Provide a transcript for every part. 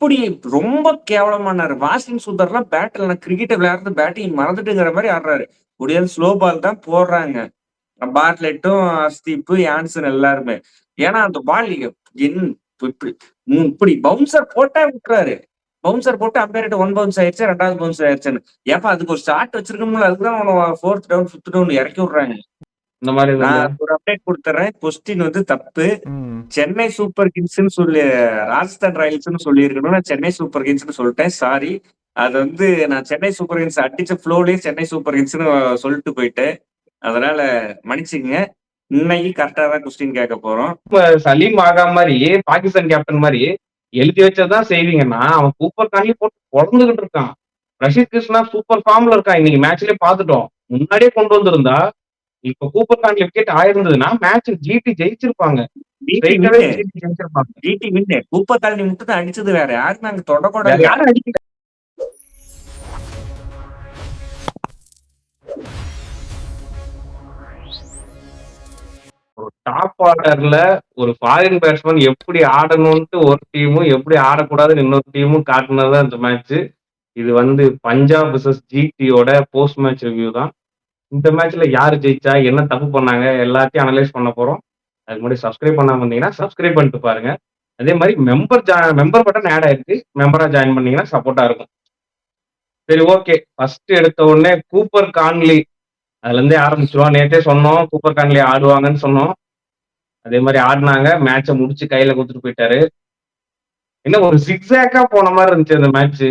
அப்படி ரொம்ப கேவலமானாரு. வாஷிங்டன் சுந்தர்லாம் பேட்ல நான் கிரிக்கெட்ட விளையாடுறது பேட்டிங் மறந்துட்டுங்கிற மாரி ஆடுறாரு. முடியாது ஸ்லோ பால் தான் போடுறாங்க. பார்ட்லெட்டும், ஹர்ஷ்தீப், யான்சன் எல்லாருமே. ஏன்னா அந்த பால் என் இப்டி இப்டி பவுன்சர் போட்டா விட்டுறாரு. பவுன்சர் போட்டு அம்பயர்ட்ட 1 பவுன்ஸ் ஆயிருச்சா, 2வது பவுன்ஸ் ஆயிருச்சான்னு. ஏப்பா அதுக்கு ஒரு ஷாட் வச்சிருக்கணும்ல. அதுக்கு தான் அவன 4த் டவுன், 5த் டவுன் இறக்கி விடுறாங்க. இந்த மாதிரி இது இல்ல. நான் ஒரு அப்டேட் குடுத்துர்றேன். கொஸ்டின் வந்து தப்பு. ம். சென்னை சூப்பர் கிங்ஸ்ன்னு சொல்லி ராஜஸ்தான் ராயல்ஸ்ன்னு சொல்லியிருக்கணும். நான் சென்னை சூப்பர் கிங்ஸ்ன்னு சொல்லிட்டேன். சாரி. அது வந்து நான் சென்னை சூப்பர் கிங்ஸ் அடிச்ச ஃப்ளோலயே சென்னை சூப்பர் கிங்ஸ்ன்னு சொல்லிட்டு போயிட்டேன். அதனால மன்னிச்சுக்கங்க. இன்னைக்கு கரெக்ட்டா தான் கொஸ்டின் கேட்க போறோம். இப்ப சலீம் ஆகா மாதிரி பாகிஸ்தான் கேப்டன் மாதிரி எழுதி வச்சதான் செய்வீங்கன்னா அவன் சூப்பர் கான்லி போட்டு பொழந்துகிட்டு இருக்கான். ரஷீத் கிருஷ்ணா சூப்பர் ஃபார்ம்ல இருக்கான். இன்னைக்கு மேட்ச்லயே பாத்துட்டோம். முன்னாடியே கொண்டு வந்திருந்தா இப்ப கூப்பர் கான்லி விக்கெட் ஆயிருந்ததுன்னா மேட்ச் ஜிடி ஜெயிச்சிருப்பாங்க. டிடி ஸ்ட்ரைட்டாவே வின்னு. ஜிடி ஜெயிச்சிருப்பாங்க. DT win. கூப்பர் காலனி மட்டும் தான் அடிச்சது வேற. யாருமே அங்க தொடக்கூட வேற இல்ல. யாரும் அடிக்கல. ஒரு டாப் ஆர்டர்ல ஒரு ஃபாரின் பேட்ஸ்மேன் எப்படி ஆடணும்ட்டு ஒரு டீமும் எப்படி ஆடக்கூடாதுன்னு இன்னொரு டீமும் காட்டுனதுதான் இந்த மேட்ச். இது வந்து பஞ்சாப் vs ஜிடியோட போஸ்ட் மேட்ச் ரிவ்யூ தான். இந்த மேட்ச்ல யாரு ஜெயிச்சா, என்ன தப்பு பண்ணாங்க எல்லாத்தையும் அனலைஸ் பண்ண போறோம். அதுக்கு முன்னாடி சப்ஸ்கிரைப் பண்ணாம இருந்தீங்கன்னா சப்ஸ்கிரைப் பண்ணிட்டு பாருங்க. அதே மாதிரி மெம்பர் பட்டன் ஆட் ஆயிருக்கு. மெம்பரா ஜாயின் பண்ணீங்கன்னா சப்போர்ட்டா இருக்கும். சரி, ஓகே. ஃபர்ஸ்ட் எடுத்த உடனே கூப்பர் கான்லி அதுல இருந்தே ஆரம்பிச்சிருவோம். நேத்தே சொன்னோம் கூப்பர் கான்லி ஆடுவாங்கன்னு சொன்னோம். அதே மாதிரி ஆடினாங்க. மேட்சை முடிச்சு கையில கொடுத்துட்டு போயிட்டாரு. என்ன ஒரு சிக்ஸாக்கா போன மாதிரி இருந்துச்சு அந்த மேட்ச்.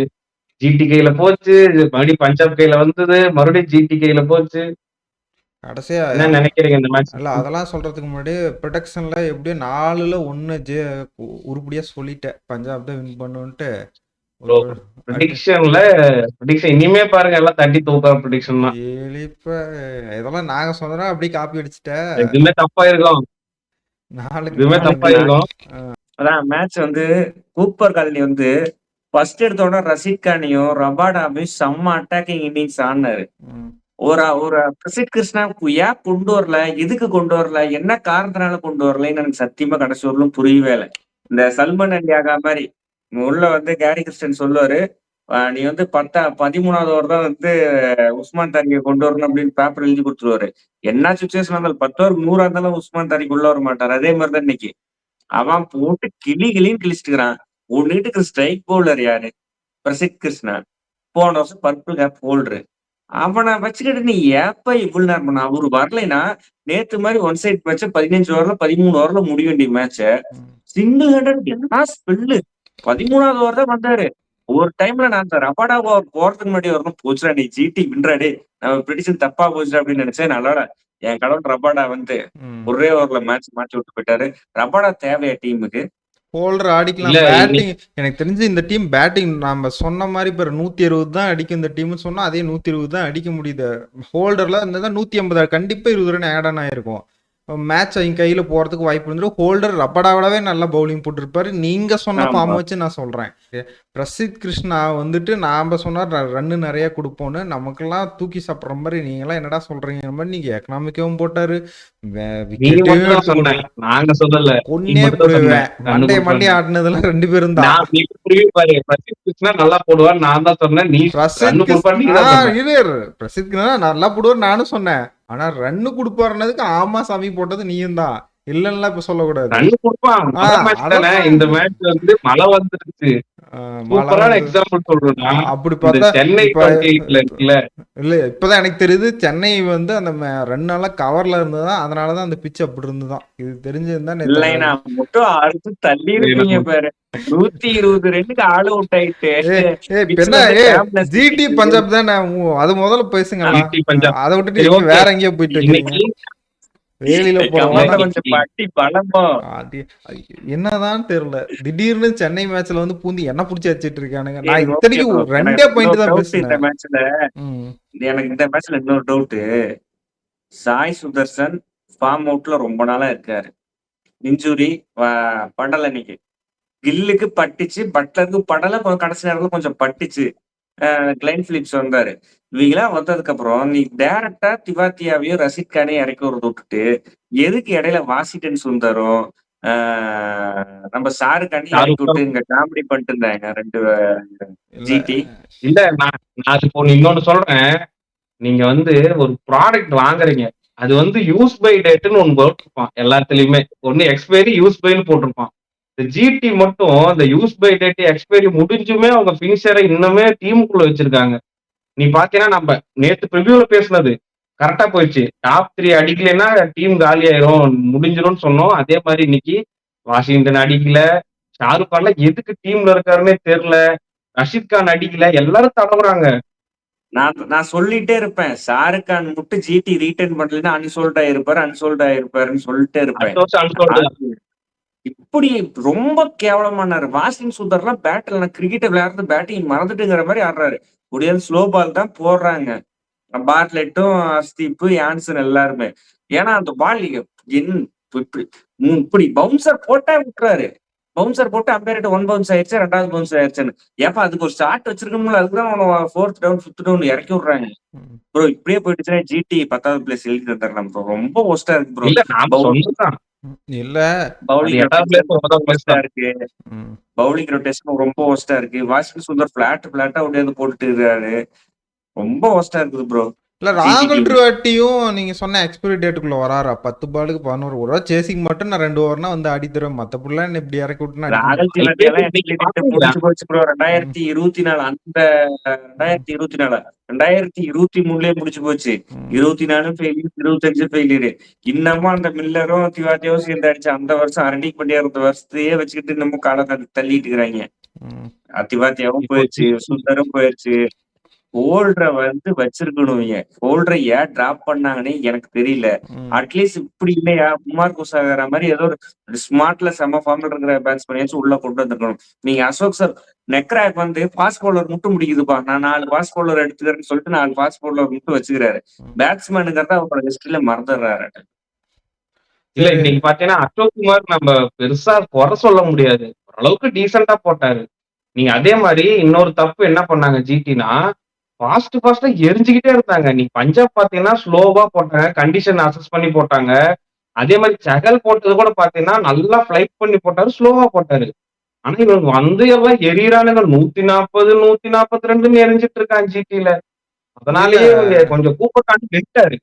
ஜிடி கையில போச்சு, மறுபடியும் பஞ்சாப் கையில வந்தது, மறுபடியும் ஜிடி கையில போச்சு. கடைசியா என்ன நினைக்கிறீங்க இந்த மேட்ச்? இல்ல அதெல்லாம் சொல்றதுக்கு முன்னாடி ப்ரொடக்ஷன்ல எப்படியோ 4ல் 1 உருப்படியா சொல்லிட்டேன். பஞ்சாப் தான் வின் பண்ணுன்ட்டு. ப்ரெடிக்ஷன் இனிமே பாருங்க எல்லாம் தட்டி தூக்குற ப்ரெடிக்ஷன் தான். இப்ப இதெல்லாம் நாங்க சொன்னா அப்படியே காப்பி அடிச்சுட்டேன். எதுவுமே தப்பா இருக்கும். எதுவுமே தப்பா இருக்கும். அதான் மேட்ச் வந்து கூப்பர் காலனி வந்து ஃபர்ஸ்ட் எடுத்த உடனே ரஷீத் கானியும் ரபாடாவையும் செம்ம அட்டாக்கிங் இன்னிங்ஸ் ஆடினாரு. ஒரு பிரசித் கிருஷ்ணா ஏன் கொண்டு வரல, எதுக்கு கொண்டு வரல, என்ன காரணத்தினால கொண்டு வரலன்னு எனக்கு சத்தியமா கடைசி வரலும் புரியவே இல்லை. இந்த சல்மான் அலியாகா மாதிரி உள்ள வந்து கேரி கிருஷ்ணன் சொல்லுவாரு, நீ வந்து 13வது ஓவர் தான் வந்து உஸ்மான் தாரிகை கொண்டு வரணும் அப்படின்னு பேப்பர் எழுதி கொடுத்துருவாரு. என்ன சுச்சுவேஷன் இருந்தாலும் 10 ஓவர் 100 இருந்தாலும் உஸ்மான் தாரிக் உள்ள வர மாட்டார். அதே மாதிரிதான் இன்னைக்கு அவன் போட்டு கிளின்னு கிழிச்சிட்டுக்கிறான். ஒன்னுட்டு ஸ்ட்ரைக் பவுலர் யாரு? பிரசித் கிருஷ்ணா. போன வருஷம் பர்பிள் கேப் ஹோல்டரு. அவனை வச்சுக்கிட்டு நீ ஏப்ப இவ்வளவு நேரம் பண்ண? அவரு வரலைன்னா நேத்து மாதிரி ஒன் சைட் மேட்ச 15 ஓவர்ல 13 ஓவர்ல முடிய வேண்டிய மேட்ச சிங்கிள் ஹேண்டட் என்ன ஸ்பெல்லு 13வது ஓவர் தான் வந்தாரு. ஒரு டைம்ல நான் அந்த ரபாடா ஓவர் போறதுக்கு முன்னாடி வரணும் போச்சுடா நீ ஜிடி வின்றாடே நம்ம பிடிச்சது தப்பா போச்சுடா அப்படின்னு நினைச்சேன். நல்லா என் கடவுள் ரபாடா வந்து ஒரே ஓவர்ல மேட்ச் மாற்றி விட்டு போயிட்டாரு. ரபாடா தேவையா டீமுக்கு? ஹோல்டர் அடிக்கலாம். பேட்டிங் எனக்கு தெரிஞ்சு இந்த டீம் பேட்டிங் நம்ம சொன்ன மாதிரி இப்போ 160 தான் அடிக்கும் இந்த டீம்னு சொன்னா அதே 120 தான் அடிக்க முடியுது. ஹோல்டர்ல இருந்தால் 180 கண்டிப்பா 20 ரன் ஆட் ஆன் ஆயிருக்கும். மேட்ச் அவங்க கையில போறதுக்கு வாய்ப்பு இருந்துடும். ஹோல்டர் ரப்படாவிடவே நல்லா பவுலிங் போட்டிருப்பாரு. நீங்க சொன்ன ஃபார்ம் வச்சு நான் சொல்றேன். பிரசித் கிருஷ்ணா வந்துட்டு நாம சொன்னா ரன்னு நிறைய கொடுப்போம்னு நமக்கெல்லாம் தூக்கி சாப்பிட்ற மாதிரி நீங்களாம் என்னடா சொல்றீங்க மாதிரி நீங்க எக்கனாமிக்கவும் போட்டாரு. நாங்க சொல்லல. பொண்ணே மண்டே ஆடினதுல 2 பேரும் தான். நல்லா போடுவார் நான் தான் சொன்னேன். நீ பிரசித் நல்லா போடுவார் நானும் சொன்னேன். ஆனா ரன்னு கொடுப்பாருன்னதுக்கு ஆமா சாமி போட்டது நீயும் தான். இல்லன்னா இப்ப சொல்லக்கூடாது. ரன்னு கொடுப்பான். இந்த மேட்ச் வந்து மழை வந்துருச்சு. எக்ஸாம்பிள் சொல்றேன்னா அப்படி பார்த்தா சென்னை இல்ல இப்பதான் எனக்கு தெரியுது சென்னை வந்து அந்த ரன்னால கவர்ல இருந்ததுதான். அதனாலதான் அந்த பிட்ச் அப்படி இருந்துதான். இது தெரிஞ்சிருந்தா மட்டும் அடுத்து தள்ளி இருப்பீங்க பாரு. 120 ரன்னுக்கு ஆல் அவுட் ஆயிட்டு ஜிடி பஞ்சாப் தான். அது முதல்ல பேசுங்க. அதை விட்டுட்டு வேற எங்கேயோ போயிட்டு இருக்கீங்க. வேலியில என்னதான் தெரியல. திடீர்னு சென்னை மேட்ச்ல வந்து பூந்து என்ன புடிச்சு வச்சிட்டு இருக்கானுங்க. நான் இத்தனைக்கும் 2 பாயிண்ட் தான் பேசுறேன். எனக்கு இந்த மேட்ச்ல இன்னொரு டவுட். சாய் சுதர்சன் ஃபார்ம் அவுட்ல ரொம்ப நாளா இருக்காரு. இன்ஜுரி படல. இன்னைக்கு கில்லுக்கு பட்டுச்சு, பட்லருக்கு படல. கடைசி நேரத்துல கொஞ்சம் பட்டுச்சு. கிளைன் பிலிப்ஸ் வந்தாரு. இவங்களாம் வந்ததுக்கு அப்புறம் நீ டைரக்டா திவாத்தியாவையும் ரஷீத் கானையும் இறக்கி விட்டுட்டு எதுக்கு இடையில வாஷிங்டன் சுந்தரும் நம்ம ஷாருக்கானி இறக்கி ஷாருக் விட்டு கான் இங்க காமெடி பண்ணிட்டு இருந்தாங்க 2 இல்ல ஜிடி. இல்ல நான் இப்போ இன்னொன்னு சொல்றேன். நீங்க வந்து ஒரு ப்ராடக்ட் வாங்குறீங்க. அது வந்து யூஸ் பை டேட்ன்னு ஒண்ணு போட்டிருப்பான் எல்லாத்துலயுமே. ஒண்ணு எக்ஸ்பைரி, யூஸ் பைன்னு போட்டிருப்பான். இந்த ஜிடி மட்டும் இந்த யூஸ் பை டேட், எக்ஸ்பைரி முடிஞ்சுமே அவங்க ஃபினிஷரை இன்னுமே டீமுக்குள்ள வச்சிருக்காங்க. நீ பாத்தீங்கன்னா நம்ம நேத்து ப்ரிவியூல பேசுனது கரெக்டா போயிடுச்சு. டாப் 3 அடிக்கலைன்னா டீம் காலி ஆயிரும் முடிஞ்சிரும்னு சொன்னோம். அதே மாதிரி இன்னைக்கு வாஷிங்டன் அடிக்கல, ஷாருக் கான்ல எதுக்கு டீம்ல இருக்காருன்னே தெரியல, ரஷீத் கான் அடிக்கல, எல்லாரும் தடவுறாங்க. நான் சொல்லிட்டே இருப்பேன், ஷாருக் கான் மட்டும் ஜிடி ரீட்டைன் பண்ணலைன்னா அன்சோல்ட் ஆயிருப்பாருன்னு சொல்லிட்டே இருப்பேன். அடுத்த வருஷம் அன்சோல்டு தான். அது இப்படி ரொம்ப கேவலமானாரு. வாஷிங் சுந்தர்லாம் பேட்டில் நான் கிரிக்கெட்டை விளையாடுறது பேட்டிங் மறந்துட்டுங்கிற மாதிரி ஆடுறாரு. முடியாது, ஸ்லோ பால் தான் போடுறாங்க பார்ட்லெட்டும், அஸ்தீப், யான்சன் எல்லாருமே. ஏன்னா அந்த பால் இப்படி பவுன்சர் போட்டா விட்டுறாரு. பவுன்சர் போட்டு அம்பேர்ட்ட 1 பவுன்ஸ் ஆயிடுச்சு, 2வது பவுன்ஸ் ஆயிடுச்சுன்னு. ஏப்பா அதுக்கு ஒரு ஸ்டார்ட் வச்சிருக்கோம்ல, அதுக்குதான் 4th டவுன் 5th டவுன் இறக்கி விடுறாங்க. ப்ரோ இப்படியே போயிடுச்சுன்னா ஜிடி 10வது பிளேஸ் எழுதி தந்துடலாம் ப்ரோ. ரொம்ப ஒஸ்டா இருக்கு ப்ரோ. இல்ல நாம சொன்னதுதான். இல்ல பவுலிங் அது 8வது பிளேஸ் 9வது பிளேஸ் ஒஸ்டா தான். இருக்கு. பவுலிங் ரொட்டேஷன் ரொம்ப ஒஸ்டா இருக்கு. வாஷிங் சுந்தர் பிளாட்டா உடையாந்து போட்டுட்டு இருக்காரு. ரொம்ப ஒஸ்டா இருக்குது ப்ரோ. இல்ல ராகுல் திரிபாட்டியும் நீங்க சொன்ன எக்ஸ்பைரி டேட்டுக்குள்ள வராரா? 10 பாலுக்கு 11 ஒரு சேசிங் மட்டும் நான் 2 ஓவர்னா வந்து ஆடி தருவேன். மத்த புள்ள இப்படி இறக்கி விட்டுனா ராகுல் திவாட்டி எல்லாம் முடிச்சு போச்சு ப்ரோ. 2024 அந்த 2024 2023லயே முடிச்சு போச்சு. 24 ஃபெயிலியர், 25 ஃபெயிலியர். இன்னமும் அந்த மில்லரும் திவாட்டியும் சேர்ந்து அடிச்சு அந்த வருஷம் அரண்டிக் பண்டியா இருந்த வருஷத்தையே வச்சுக்கிட்டு இன்னமும் காலை தள்ளிட்டு இருக்கிறாங்க. திவாட்டியாவும் போயிடுச்சு, சுந்தரும் போயிடுச்சு. ஹோல்டரை வந்து வச்சிருக்கணும். ஹோல்டரை ஏன் டிராப் பண்ணாங்கன்னு எனக்கு தெரியல. அட்லீஸ்ட் இப்படி இல்லையா, குமார் குசாகரா மாதிரி ஏதோ ஒரு ஸ்மார்ட்ல செம ஃபார்ம்ல இருக்கிற பேட்ஸ்மேனாச்சும் உள்ள கொண்டு வந்துருக்கணும். நீங்க அசோக் சார் நெக்ராக் வந்து ஃபாஸ்ட் பவுலர் மட்டும் முடிக்குதுப்பா, நான் 4 ஃபாஸ்ட் பவுலர் எடுத்துக்கிறேன்னு சொல்லிட்டு 4 ஃபாஸ்ட் பவுலர் மட்டும் வச்சுக்கிறாரு. பேட்ஸ்மேனுங்கிறத அவரோட ஹிஸ்டரியில மறந்துடுறாரு. இல்ல இன்னைக்கு பாத்தீங்கன்னா அசோக் குமார் நம்ம பெருசா குறை சொல்ல முடியாது. ஓரளவுக்கு டீசெண்டா போட்டாரு. நீங்க அதே மாதிரி இன்னொரு தப்பு என்ன பண்ணாங்க ஜிடினா, ஃபாஸ்டா எரிஞ்சுக்கிட்டே இருந்தாங்க. நீ பஞ்சாப் பாத்தீங்கன்னா ஸ்லோவா போட்டாங்க, கண்டிஷன் அசஸ் பண்ணி போட்டாங்க. அதே மாதிரி செகல் போட்டது கூட பாத்தீங்கன்னா நல்லா ஃபிளைட் பண்ணி போட்டாரு, ஸ்லோவா போட்டாரு. ஆனா இவங்க வந்து எல்லாம் எரியறானுங்க. 140 142 எரிஞ்சிட்டு இருக்காங்க ஜிடில. அதனாலயே இவங்க கொஞ்சம் கூப்பட்டாண்டி விட்டாரு.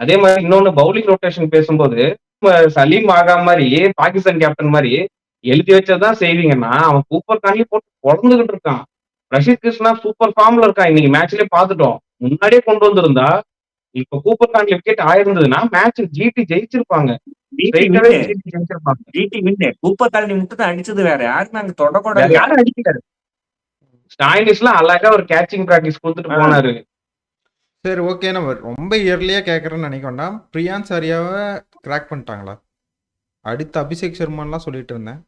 அதே மாதிரி இன்னொன்னு பவுலிங் ரொட்டேஷன் பேசும்போது சலீம் ஆகா மாதிரி பாகிஸ்தான் கேப்டன் மாதிரி எழுதி வச்சதான் செய்வீங்கன்னா அவன் கூப்பர் கான்லி போட்டு குழந்துகிட்டு இருக்கான். ரஷீத் கிருஷ்ணா சூப்பர் ஃபார்ம்ல இருக்கான். இன்னைக்கு மேட்ச்லயே பாத்துட்டோம். முன்னாடியே கொண்டு வந்திருந்தா இப்ப கூப்பர் கான்லி விக்கெட் ஆயிருந்ததுன்னா மேட்ச் ஜிடி ஜெயிச்சிருப்பாங்க. கூப்பர் காலனி மட்டும் தான் அடிச்சது, வேற யாருமே அங்க தொடக்கூட யாரும் அடிக்கிறாரு. ஸ்டாயினிஷ்லாம் அழகா ஒரு கேச்சிங் பிராக்டிஸ் கொடுத்துட்டு போனாரு. சரி ஓகே, நம்ம ரொம்ப இயர்லியா கேட்கறேன்னு நினைக்கோண்டா. பிரியான்ஸ் ஆரியாவை கிராக் பண்ணிட்டாங்களா? அடுத்து அபிஷேக் சர்மான்லாம் சொல்லிட்டு இருந்தேன்.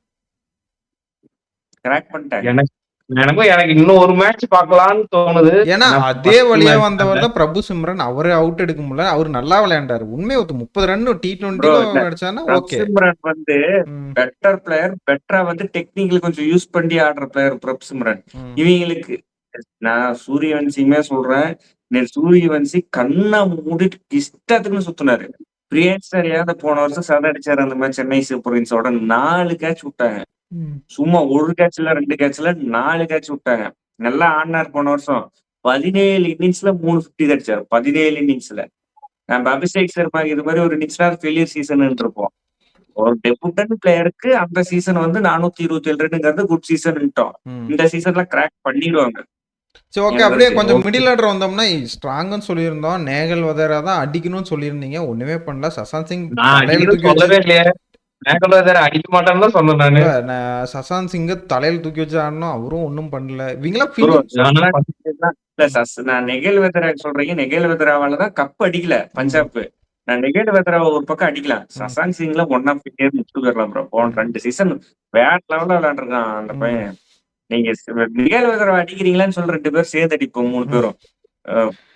கிராக் பண்ணிட்டாங்க. எனக்கு இன்னும் ஒரு மேட்ச் பார்க்கலாம்னு தோணுது. ஏன்னா அதே வழியா வந்தவர் தான் பிரபு சிம்ரன். அவரே அவுட் எடுக்க முடியல. அவரு நல்லா விளையாண்டாரு. உண்மையை 30 ரன் T20 அடிச்சானா ஓகே. சிம்ரன் வந்து பெட்டர் பிளேயர், பெட்டரா வந்து டெக்னிக்கல் கொஞ்சம் யூஸ் பண்ணி ஆடுற பிளேயர் பிரபு சிம்ரன். இவங்களுக்கு நான் சூரியவன்சியுமே சொல்றேன், சூரியவன்சி கண்ணா மூடிட்டு இஷ்டத்துக்குன்னு சுத்தினாரு. பிரியன்ஸ் சரியாக போன வருஷம் சத அடிச்சாரு அந்த மாதிரி சென்னை சூப்பர் கிங்ஸோட 4 கேட்ச் விட்டாங்க. சும்மா 1 கேட்ச்ல 2 கேட்ச்ல 4 கேட்ச் விட்டாங்க. நல்லா ஆடினார் போன வருஷம். 17 இன்னிங்ஸ்ல 3 50 அடிச்சாரு. 17 இன்னிங்ஸ்ல. நம்ம அபிஷேக் சர்மா இது மாதிரி ஒரு இன்னிங்ஸ்ல ஃபெயிலியர் சீசன் இருப்போம். ஒரு டெபுட்டன் பிளேயருக்கு அந்த சீசன் வந்து 427 ரன்ங்கிறது குட் சீசன். இந்த சீசன்ல கிராக் பண்ணிடுவாங்க. சரி ஓகே, அப்படியே கொஞ்சம் மிடில் ஆர்டர் வந்தோம்னா ஸ்ட்ராங்னு சொல்லியிருந்தோம். நேகல் வதேரா தான் அடிக்கணும்னு சொல்லியிருந்தீங்க, ஒண்ணுமே பண்ணல. சசாந்த் சிங் அடிக்க மாட்டான்னு தான் சொன்னேன் நானு. சசாந்த் சிங்க தலையில தூக்கி வச்சு ஆடணும், அவரும் ஒன்னும் பண்ணல. நான் நெகேல் வெதரா சொல்றீங்க, நெகேல் வெதராவாலதான் கப் அடிக்கல பஞ்சாப். நான் நெகேல் வெதராவை ஒரு பக்கம் அடிக்கலாம், சசாந்த் சிங்ல ஒன் ஆஃப் இந்தியா முடிச்சு போயிடலாம் ப்ரோ. போன 2 சீசன் வேற லெவல்ல விளையாண்டுருக்கான் அந்த பையன். நீங்க நெகேல் வெதராவை அடிக்கிறீங்களான்னு சொல்ல 2 பேர் சேர்த்து அடிப்போம் 3 பேரும்.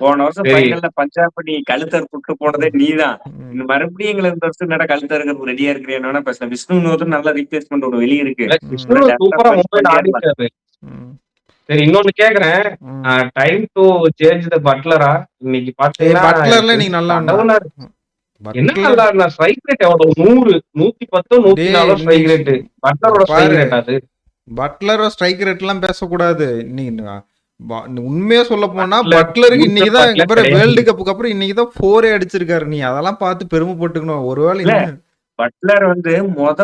போன வருஷம் ஃபைனல்ல பஞ்சாப் நீ கழுத்தர் புட்டு போனதே நீதான். மறுபடியும் எங்களை இந்த வருஷம் என்னடா கழுத்தருக்கு ரெடியா இருக்கிறேன் பேசல. விஷ்ணு இன்னொரு நல்ல ரீப்ளேஸ்மெண்ட் ஒன்று வெளியே இருக்கு. சரி இன்னொன்னு கேக்குறேன், டைம் டு சேஞ்ச் தி பட்லரா? இன்னைக்கு பாத்தீங்கன்னா பட்லர்ல நீங்க நல்லா என்ன பட்லர் நல்லா இருந்தா ஸ்ட்ரைக் ரேட் எவ்வளவு 100 110 டேய் 104 ஸ்ட்ரைக் ரேட் பட்லரோட ஸ்ட்ரைக் பாரு ரேட் அது பட்லரோ ஸ்ட்ரைக் ரேட்லாம் பேசக்கூடாது. உண்மையா சொல்ல போனா பட்லர் பட்லருக்கு யூசப் இன்னைக்குதான் இங்க பட்லர் பாரு கிடையாது. வேர்ல்டு கப்புக்கு அப்புறம் இன்னைக்குதான் 4 அடிச்சிருக்காரு. நீ அதெல்லாம் பார்த்து பெருமைப்பட்டுக்கணும். ஒருவேளை இல்ல இன்னும் பட்லர் வந்து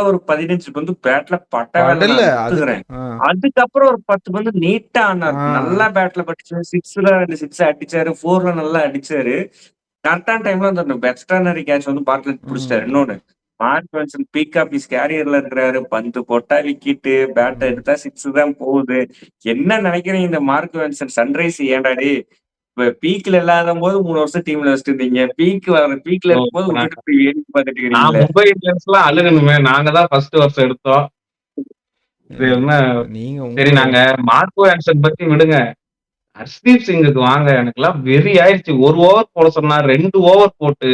ஒரு 15 பந்து பேட்ல பட்ட வேலை படல நான் அதுக்கு ஒத்துக்கிறேன். அதுக்கப்புறம் ஒரு 10 பந்து நீட்டா ஆனார். நல்லா பேட்ல பட்டுச்சு. 6ல 2 6 அடிச்சாரு. 4ல நல்லா அடிச்சாரு. கரெக்டான டைம்ல அந்த பெஸ்டர்னரி கேட்ச் வந்து பார்ட்லெட் பிடிச்சிட்டாரு. இன்னொன்னு மார்க் வென்சன் பீக் ஆஃப் இஸ் கேரியர்ல இருக்கிறாரு. பந்து போட்டா விக்கிட்டு, பேட்டை எடுத்தா 6 தான் போகுது. என்ன நினைக்கிறீங்க இந்த மார்க் வென்சன் சன்ரைஸ் ஏன்டாடி பீக்ல இல்லாத போது 3 வருஷம் டீம்ல வச்சுட்டு இருந்தீங்க. பீக்ல ஓ, இருக்கும்போது இப்ப விட்டுட்டு போய் வேடிக்கை பார்த்துட்டு நான் இருக்கிறீங்களே. மும்பை இந்தியன்ஸ் எல்லாம் அழுகணுமே, நாங்க தான் ஃபர்ஸ்ட் வருஷம் எடுத்தோம். இது என்ன நீங்க சரி, உங்க நாங்க மார்க்கோ ஆன்சன் பத்தி விடுங்க. ஹர்ஷ்தீப் சிங்குக்கு வாங்க. எனக்கெல்லாம் வெறி ஆயிடுச்சு. 1 ஓவர் போட சொன்னா 2 ஓவர் போட்டு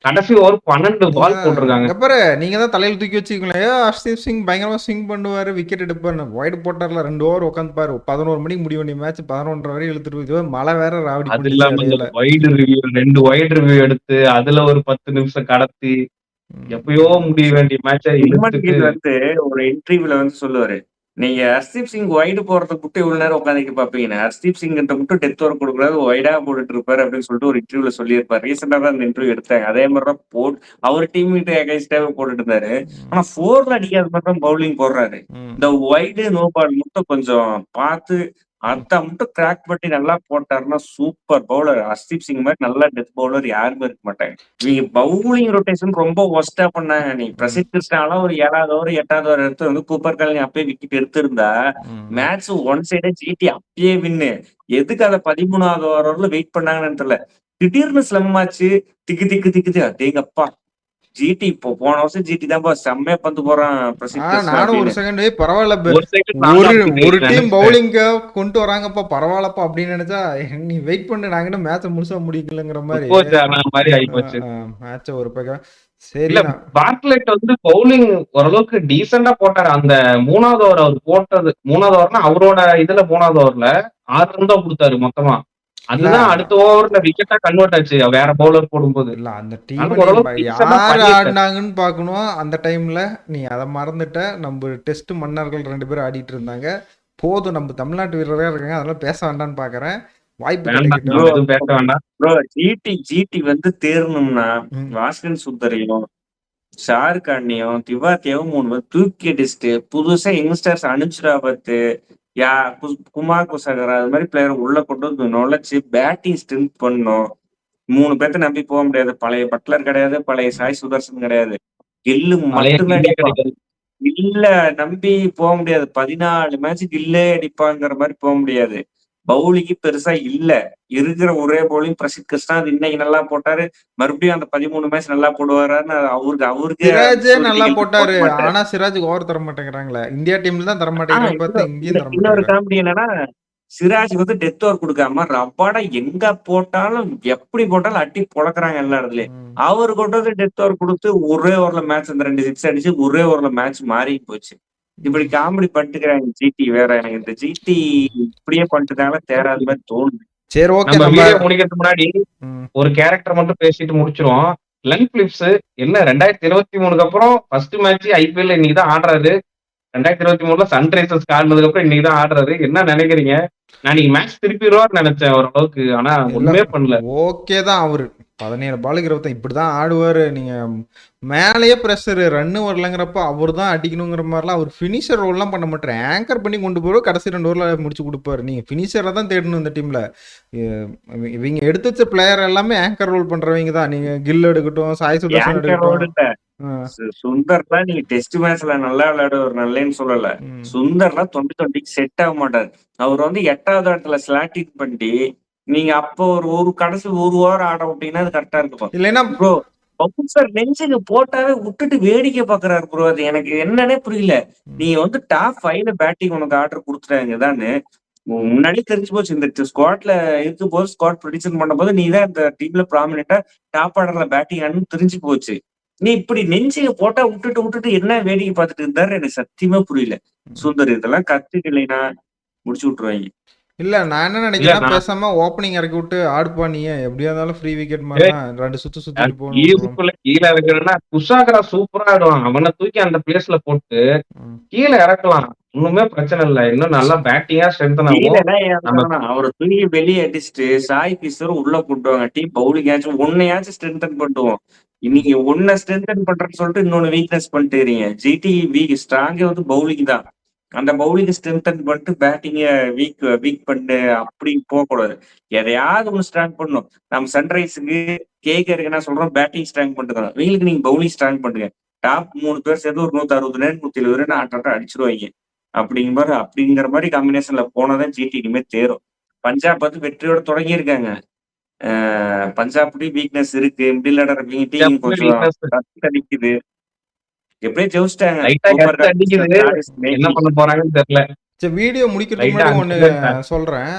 கடைசி ஓவர் 12 பால் போட்டிருக்காங்க. இங்க பாரு நீங்க தான் தலையில தூக்கி வச்சுக்கீங்களே ஹர்ஷ்தீப் சிங் பயங்கரமா ஸ்விங் பண்ணுவாரு, விக்கெட் எடுப்பாரு. ஒயிட் போட்டார்ல 2 ஓவர் உட்காந்து பாரு. 11 மணிக்கு முடிய வேண்டிய மேட்ச் 11:30 வரை இழுத்துட்டு போய் மழை வேற ராவடி அது பண்ணிச்சு இல்லாம இடையில. வைடு ரிவ்யூ 2 வைடு ரிவ்யூ எடுத்து அதுல ஒரு 10 நிமிஷம் கடத்தி எப்பயோ முடிய வேண்டிய மேட்சை சுமன் இழுத்துட்டு கில் வந்து ஒரு இன்டர்வியூல வந்து சொல்லுவாரு, நீங்க ஹர்ஷ்தீப் சிங் வைடு போறதுக்கு மட்டும் இவ்வளவு நேரம் உட்காந்துட்டு பாப்பீங்க. ஹர்ஷ்தீப் சிங் கிட்ட மட்டும் டெத் ஓவர் கொடுக்கூடாது, வைடா போட்டுட்டு இருப்பாரு அப்படின்னு சொல்லிட்டு ஒரு இன்டர்வியூல சொல்லியிருப்பாரு. ரீசெண்டா தான் அந்த இன்டர்வியூ எடுத்தாங்க. அதே மாதிரி தான் அவர் டீம் கிட்ட எகைன்ஸ்டாவே போட்டுட்டு இருந்தாரு. ஆனா 4ல அடிக்காத மாதிரி தான் பவுலிங் போடுறாரு. இந்த வைடு நோ பால் மட்டும் கொஞ்சம் பார்த்து அத மட்டும் கிராக் பண்ணி நல்லா போட்டாருன்னா சூப்பர் பவுலர். ஹர்ஷ்தீப் சிங் மாதிரி நல்ல டெத் பவுலர் யாருமே இருக்க மாட்டாங்க. இவங்க பவுலிங் ரொட்டேஷன் ரொம்ப ஒஸ்டா பண்ணாங்க. நீ பிரசித் கிருஷ்ணாலாம் ஒரு 7வது ஓவர் 8வது ஓவர் எடுத்து வந்து கூப்பர் காலனி அப்பயே விக்கெட் எடுத்திருந்தா மேட்ச் ஒன் சைடே ஜிடி அப்பயே வின்னு. எதுக்கு அதை 13வது ஓவர்ல வெயிட் பண்ணாங்கன்னு தெரியல. திடீர்னு ஸ்லம் ஆச்சு. திக்கு திக்கு திக்குது அடேங்கப்பா. ஜிடி இப்போ போன வருஷம் ஜிடி தான்ப்பா செம்மையா பந்து போறான் பிரசித் கிருஷ்ணா நானும் ஒரு அப்படின்னு. செகண்ட் பரவாயில்ல ஒரு செகண்ட் நான் ஒரு அப்படி ஒரு டீம் நினைச்சேன். பவுலிங்க கொண்டு வராங்கப்பா பரவாயில்லப்பா அப்படின்னு நினைச்சா நீ வெயிட் பண்ணு நாங்க இன்னும் மேட்ச முழுசா முடிக்கலங்கிற மாதிரி கோச் ஆன மாதிரி ஆயிப்போச்சு. மேட்ச ஒரு பக்கம் சரி இல்ல பார்ட்லெட் வந்து பவுலிங் ஓரளவுக்கு டீசெண்டா போட்டாரு. அந்த 3வது ஓவர் அவர் போட்டது 3வது ஓவர்னா அவரோட இதுல 3வது ஓவர்ல 6 ரன் தான் கொடுத்தாரு மொத்தமா. அதுதான் அடுத்த ஓவர்ல விக்கெட்டா கன்வெர்ட் ஆச்சு வேற பவுலர் போடும்போது. இல்ல அந்த ஆனா டீம் ஓரளவுக்கு decent ஆ யாரு பண்ணியிருக்காரு. ஆடினாங்கன்னு பார்க்கணும். அந்த டைம்ல நீ அதை மறந்துட்ட. நம்ம டெஸ்ட் மன்னர்கள் 2 பேரும் ஆடிட்டு இருந்தாங்க. போதும் நம்ம தமிழ்நாட்டு வீரரா இருக்காங்க அதெல்லாம் பேச வேண்டாம்னு பாக்குறேன். வாய்ப்பு வேண்டாம், கிடைக்கட்டும். நம்ம எதுவும் பேச வேண்டாம். ப்ரோ ஜிடி வந்து தேரணும்னா வாஸ்கன் சுந்தரையும் ஷாருக்கானையும் திவாத்தியாவும் 3 பேர் தூக்கி அடிச்சுட்டு புதுசா யங்ஸ்டர்ஸ் அனுப்ஸ்ராபத் குமார் குசகரா அது மாதிரி பிளேயர் உள்ள கொண்டு வந்து நுழைச்சு பேட்டிங் ஸ்ட்ரென்த் பண்ணும். 3 பேர்த்த நம்பி போக முடியாது. பழைய பட்லர் கிடையாது, பழைய சாய் சுதர்சன் கிடையாது. கில்லு பழைய மட்டும்தான் கில்லே அடிப்பான். கிடைக்காது. கில்ல நம்பி போக முடியாது. 14 மேட்ச் கில்லே அடிப்பாங்கிற மாதிரி போக முடியாது. பவுலிங்கு பெருசா இல்ல. இருக்கிற ஒரே பவுலிங் பிரசித் கிருஷ்ணா. அது இன்னைக்கு நல்லா போட்டாரு. மறுபடியும் அந்த 13 மேட்ச் நல்லா போடுவாரான்னு அவருக்கு சிராஜே நல்லா கேள்வி போட்டாரு. போட மாட்டாரு. ஆனா சிராஜுக்கு ஓவர் தர மாட்டேங்கிறாங்களே. இந்தியா டீம்ல தான் தர மாட்டேங்கிறாங்க பார்த்தா இங்கேயும் தர இன்னொரு மாட்டேங்கிறாங்க. காமெடி என்னன்னா சிராஜ் வந்து டெத் ஓவர் கொடுக்காம ரப்பாடா எங்க போட்டாலும் எப்படி போட்டாலும் அட்டி பொழக்கிறாங்க எல்லா இடத்துலயும். அவரு கொண்டு வந்து டெத் ஓவர் கொடுத்து ஒரே ஓவர்ல மேட்ச் அந்த 2 6 அடிச்சு ஒரே ஓவர்ல மேட்ச் மாறி போச்சு. இப்படி காமெடி பண்ணிட்டுக்கிறாங்க ஜிடி வேற. எனக்கு இந்த ஜிடி இப்படியே பண்ணிட்டுதாங்களா தேராத மாதிரி தோணுது. சரி ஓகே நம்ம நம்ம வீடியோ முடிக்கிறதுக்கு முன்னாடி ஒரு கேரக்டர் மட்டும் பேசிட்டு முடிச்சிருவோம். லன் பிலிப்ஸ் என்ன 2023க்கு அப்புறம் ஃபர்ஸ்ட் மேட்ச் ஐபிஎல் இன்னைக்கு தான் ஆடுறாரு. 2023ல சன்ரைசர்ஸ் ஆடுனதுக்கு அப்புறம் இன்னைக்கு தான் ஆடுறாரு. என்ன நினைக்கிறீங்க? நான் இன்னைக்கு மேட்ச் திருப்பிடுவார்னு நினைச்சேன் ஓரளவுக்கு. ஆனா ஒண்ணுமே பண்ணல. ஓகே தான் அவரு 17 பாலுக்கு 20 இப்படிதான் ஆடுவாரு. நீங்க மேலேயே பிரஷர் ரன்னு வரலங்கிறப்ப அவர் தான் அடிக்கணுங்கிற மாதிரிலாம் அவர் ஃபினிஷர் ரோல்லாம் பண்ண மாட்டாரு. ஆங்கர் பண்ணி கொண்டு போய் கடைசி 2 ஓவர்ல முடிச்சு கொடுப்பாரு. நீங்க ஃபினிஷரை தான் தேடணும் இந்த டீம்ல. இவங்க எடுத்து வச்ச பிளேயர் எல்லாமே ஆங்கர் ரோல் பண்றவங்க தான். நீங்க கில் எடுக்கட்டும், சாய் சுதர்சன் எடுக்கட்டும். சுந்தர்லாம் நீங்க டெஸ்ட் மேட்ச்ல நல்லா விளையாடுவார், நல்லேன்னு சொல்லல. சுந்தர்லாம் 2020 செட் ஆக மாட்டாரு. அவர் வந்து 8வது இடத்துல ஸ்லாட்டிங் பண்ணி நீங்க அப்போ ஒரு கடைசி 1 ஓவர் ஆட விட்டீங்கன்னா அது கரெக்டா இருக்கும். இல்லைன்னா ப்ரோ பவுன்சர் நெஞ்சுக்கு போட்டாவே விட்டுட்டு வேடிக்கை பாக்குறாரு ப்ரோ. அது எனக்கு என்னன்னே புரியல. நீங்க வந்து டாப் 5ல பேட்டிங் உனக்கு ஆர்டர் கொடுத்துட்டாங்கதான்னு முன்னாடியே தெரிஞ்சு போச்சு. இந்த ஸ்குவாட்ல இருக்கும் போது ஸ்குவாட் ப்ரெடிக்ஷன் பண்ணும் போது நீ தான் இந்த டீம்ல ப்ராமினெண்டா டாப் ஆர்டர்ல பேட்டிங் ஆடணும்னு தெரிஞ்சு போச்சு. நீ இப்படி நெஞ்சுக்கு போட்டா விட்டுட்டு என்ன வேடிக்கை பார்த்துட்டு இருந்தாரு எனக்கு சத்தியமா புரியல. சுந்தர் இதெல்லாம் கத்துக்கலைன்னா முடிச்சு விட்டுருவாங்க. இல்ல நான் என்ன இல்ல நினைக்கிறேன்னா நான் பேசாம ஓப்பனிங் இறக்கி விட்டு ஆடுப்பா நீ எப்படியா இருந்தாலும் ஃப்ரீ விக்கெட் மாதிரி தான் 2 சுத்து சுத்திட்டு போகணும் விட்டுருவோம். கீழுக்குள்ள கீழே இருக்கிறன்னா குஷாகரா சூப்பரா ஆடுவான். அவனை தூக்கி அந்த பிளேஸ்ல போட்டு ம். கீழே இறக்கலாம். ஒண்ணுமே பிரச்சனை இல்லை. இன்னும் நல்லா பேட்டிங்கா ஸ்ட்ரென்தன் ஆகும். கீழதான் நம்ம இறக்கணும். அவரை தூக்கி வெளியே அடிச்சுட்டு சாய் கிஷோர் உள்ள கூட்டுவாங்க. டீம் பவுலிங்காச்சும் ஒன்னையாச்சும் ஸ்ட்ரென்தன் பண்ணுவோம். நீங்க ஒன்ன ஸ்ட்ரென்தன் பண்றேன்னு சொல்லிட்டு இன்னொன்னு வீக்னஸ் பண்ணிட்டுறீங்க. ஜிடி வீக் ஸ்ட்ராங்கே வந்து பவுலிங் தான். அந்த பவுலிங் ஸ்ட்ரென்தன் பண்ணிட்டு பேட்டிங்க வீக் பண்ணு அப்படி போகக்கூடாது. எதையாவது ஒண்ணு ஸ்ட்ராங் பண்ணும். நம்ம சன்ரைஸுக்கு கேக்கருக்கு என்ன சொல்றோம், பேட்டிங் ஸ்ட்ராங் பண்ணிட்டு வீங்களுக்கு நீங்க பவுலிங் ஸ்ட்ராங் பண்ணுங்க. டாப் 3 பேர் சேர்ந்து ஒரு 160 ரன் 170 ரன் ஆட்டம் அடிச்சிருவாங்க. அப்படிங்கிற மாதிரி காம்பினேஷன்ல போனதான் ஜிடி இனிமே தேரும். பஞ்சாப் வந்து வெற்றியோட தொடங்கி இருக்காங்க. பஞ்சாப்லயும் வீக்னஸ் இருக்கு. மிடில் ஆர்டர் டீம் கொஞ்சம் வீக்னஸ் அடிக்குது. எப்படியே ஜெயிச்சிட்டாங்க. லைட்டா சூப்பர் கத்து அடிக்குது. என்ன பண்ண போறாங்கன்னு தெரியல. சரி வீடியோ முடிக்கிறதுக்கு லைட்டா முன்னாடி ஒன்று அடிச்சுதான் சொல்கிறேன்.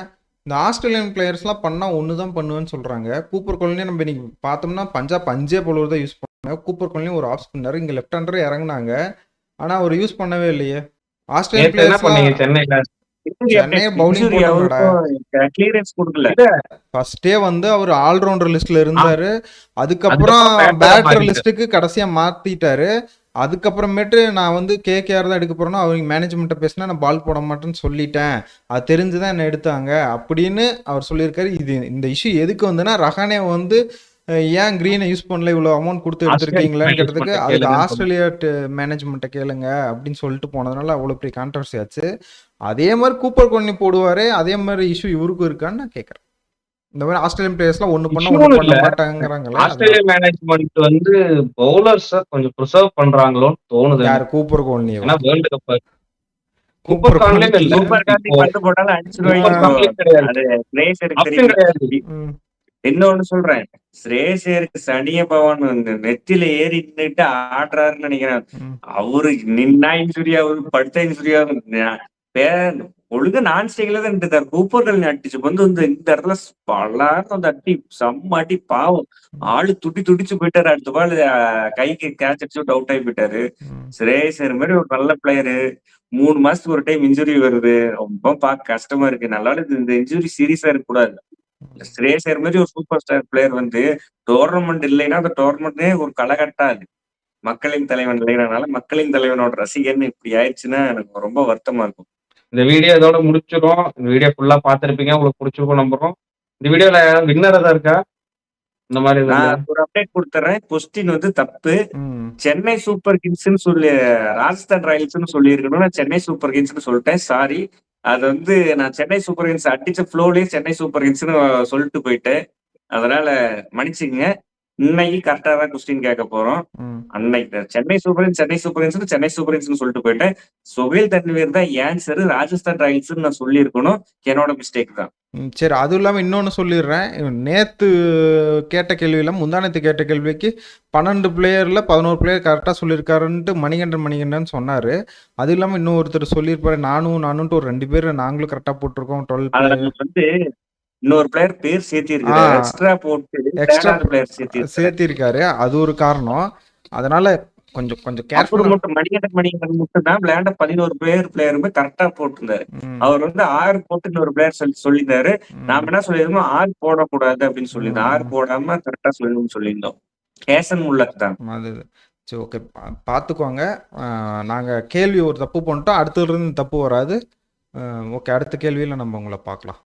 இந்த ஆஸ்திரேலியன் பிளேயர்ஸ்லாம் பண்ணால் ஒன்று தான் பண்ணுவேன்னு சொல்கிறாங்க. கூப்பர் கோலினே நம்ம இன்னைக்கு பார்த்தோம்னா பஞ்சாப் 5 பவுலர் தான் யூஸ் பண்ணாங்க. கூப்பர் கோலினே ஒரு ஆஃப் ஸ்பின்னர் இங்கே லெஃப்ட் ஹேண்டர் இறங்குனாங்க. ஆனால் அவர் யூஸ் பண்ணவே இல்லையே. ஆஸ்திரேலியன் நேத்து என்ன பண்ணீங்க பிளேயர்ஸ்லாம் சென்னையில? சென்னையை பவுலிங் இன்ஜுரி போட்டாங்கடா. அவருக்கும் கிளியரன்ஸ் கொடுக்கல. ஃபர்ஸ்டே வந்து அவர் ஆல்ரவுண்டர் லிஸ்ட்ல ஆ, இருந்தாரு. அதுக்கப்புறம் அதுக்கப்புறம் பேட்டரா பேட்டர் மாறிட்டாரு. லிஸ்ட்டுக்கு கடைசியா மாத்திட்டாரு. அதுக்கப்புறமேட்டு நான் வந்து கேகேஆர் தான் எடுக்க போறேன்னா அவங்க மேனேஜ்மெண்ட்டை பேசினா நான் பால் போட மாட்டேன்னு சொல்லிட்டேன். அது தெரிஞ்சுதான் என்ன எடுத்தாங்க அப்படின்னு அவர் சொல்லியிருக்காரு. இது இந்த இஷ்யூ எதுக்கு வந்துன்னா ரஹானே வந்து ஏன் கிரீனை யூஸ் பண்ணல இவ்வளோ அமௌண்ட் கொடுத்து ஆஸ்திரேலியா எடுத்திருக்கீங்களான்னு கேட்டதுக்கு மேனேஜ்மெண்ட்டை அதுக்கு கேளுங்கன்னு சொன்னேன். ஆஸ்திரேலியா மேனேஜ்மெண்ட்டை கேளுங்க அப்படின்னு சொல்லிட்டு போனதுனால அவ்வளோ பெரிய கான்ட்ரவர்சி ஆச்சு. அதே மாதிரி கூப்பர் கொன்னி போடுவாரு. அதே மாதிரி இஷ்யூ இவருக்கும் இருக்கான்னு நான் கேட்குறேன். இந்த மாதிரி ஆஸ்திரேலியன் பிளேயர்ஸ்லாம் ஒன்று பண்ண இஷ்யூன்னு ஒன்று இல்ல. பண்ண மாட்டாங்கிறாங்களே அதனால. ஆஸ்திரேலியா மேனேஜ்மெண்ட் வந்து பவுலர்ஸ கொஞ்சம் ப்ரிசர்வ் பண்றாங்களோன்னு தோணுது யார் எனக்கு. கூப்பர் கோல்னியவா? ஏன்னா வேர்ல்டு கப் கூப்பர் கூப்பர் கான்லேயும் கோல்னிக்கு இல்ல. சூப்பர் கார்த்தி இப்போ பந்து போட்டாலும் அடிச்சிருவாங்க கூப்பர் ப்ரோ. கான்லேயும் கிடையாது. அது ஸ்ரேயசருக்கு அப்படியும் தெரியுது. கிடையாது. ம். இன்னொன்னு சொல்றேன். ஸ்ரேயசருக்கு சனிய பவன் வந்து நெத்தில ஏறி நின்னுட்டு ஆடுறாருன்னு நினைக்கிறேன். ம். அவரு நின்னா இன்ஜுரி ஆகுது, படுத்த இன்ஜுரி ஆகுது. ஒழுங்கா நான் ஸ்டேக்ல தான் நின்றுட்டார். கூப்பர்கள் அடிச்சு வந்து இந்த இடத்துல பல்லாரும் அந்த அடி செம்ம அடி பாவம். ஆளு துடிச்சு போயிட்டாரு. அடுத்த பால் கைக்கு கேட்ச் அடிச்சு அவுட் ஆகி போயிட்டாரு. ம். ஸ்ரேயசர் மாதிரி ஒரு நல்ல பிளேயரு 3 மாசத்துக்கு ஒரு டைம் இன்ஜுரி வருது. ரொம்ப பார்க்க கஷ்டமா இருக்கு. நல்லா இந்த இன்ஜுரி சீரியஸா இருக்க கூடாது. ஸ்ரேயசர் மாதிரி ஒரு சூப்பர் ஸ்டார் பிளேயர் வந்து டோர்னமெண்ட் இல்லைன்னா அந்த டோர்னமெண்ட்னே ஒரு களகட்டாது. மக்களின் தலைவன் இல்லைனால மக்களின் தலைவனோட ரசிகன் இப்படி ஆயிடுச்சுன்னா எனக்கு ரொம்ப வருத்தமா இருக்கும். இந்த வீடியோ இதோட முடிச்சிடும். இந்த வீடியோ ஃபுல்லா பார்த்திருப்பீங்க. உங்களுக்கு பிடிச்சிருக்கும் நம்புறோம். இந்த வீடியோல வின்னர் ஏதாவது இருக்கா? இந்த மாதிரி இதுல நான் ஒரு அப்டேட் கொடுத்துறேன். கொஸ்டின் வந்து தப்பு. ம். சென்னை சூப்பர் கிங்ஸ்ன்னு சொல்லி ராஜஸ்தான் ராயல்ஸ்னு சொல்லி இருக்கணும். நான் சென்னை சூப்பர் கிங்ஸ்னு சொல்லிட்டேன். சாரி. அது வந்து நான் சென்னை சூப்பர் கிங்ஸ் அடிச்ச ஃப்ளோலயே சென்னை சூப்பர் கிங்ஸ்னு சொல்லிட்டு போயிட்டேன். அதனால மன்னிச்சுங்க. இன்னைக்கு கரெக்டா தான் கொஸ்டின் கேட்க போறோம். ம். அன்னைக்கு சென்னை சூப்பர் கிங்ஸ்னு சொல்லிட்டு போயிட்டேன். சுஹேல் தன்வீர் தான் ஆன்சர். ராஜஸ்தான் ராயல்ஸ்னு நான் சொல்லி இருக்கணும். என்னோட மிஸ்டேக் தான். ம். சரி அதுவும் இல்லாமல் இன்னொன்று சொல்லிடுறேன். நேற்று கேட்ட கேள்வியில் முந்தானத்து கேட்ட கேள்விக்கு 12 பிளேயரில் 11 பிளேயர் கரெக்டாக சொல்லியிருக்காருன்ட்டு மணிகண்டன் சொன்னார். அது இல்லாமல் இன்னும் ஒருத்தர் சொல்லியிருப்பாரு நானுன்ட்டு ஒரு 2 பேர் நாங்களும் கரெக்டாக போட்டிருக்கோம் 12 அதுல பிளேயர். வந்து இன்னொரு பிளேயர் பேர் சேர்த்தி இருக்கிறார். எக்ஸ்ட்ரா போட்டு எக்ஸ்ட்ரா பிளேயர் சேர்த்தி சேர்த்திருக்காரு. அது ஒரு காரணம். அதனால கொஞ்சம் அப்புறம் கேர்ஃபுல்லாக. மட்டும் மணிகண்டன் மட்டும் தான் விளையாண்ட 11 பிளேயருமே கரெக்டா போட்டிருந்தாரு. அவர் வந்து 6 போட்டு இன்னொரு பிளேயர் சொல்லியிருந்தாரு. நாம என்ன சொல்லியிருந்தோம், 6 போடக்கூடாது அப்படின்னு சொல்லியிருந்தோம். 6 போடாம கரெக்டா சொல்லணும்னு சொல்லியிருந்தோம். கேசன் முல்லக் தான். அது சரி ஓகே பார்த்துக்கோங்க. நாங்கள் கேள்வி ஒரு தப்பு பண்ணிட்டோம். அடுத்ததுலேருந்து தப்பு வராது. ஓகே அடுத்த கேள்வியில் நம்ம உங்களை பார்க்கலாம்.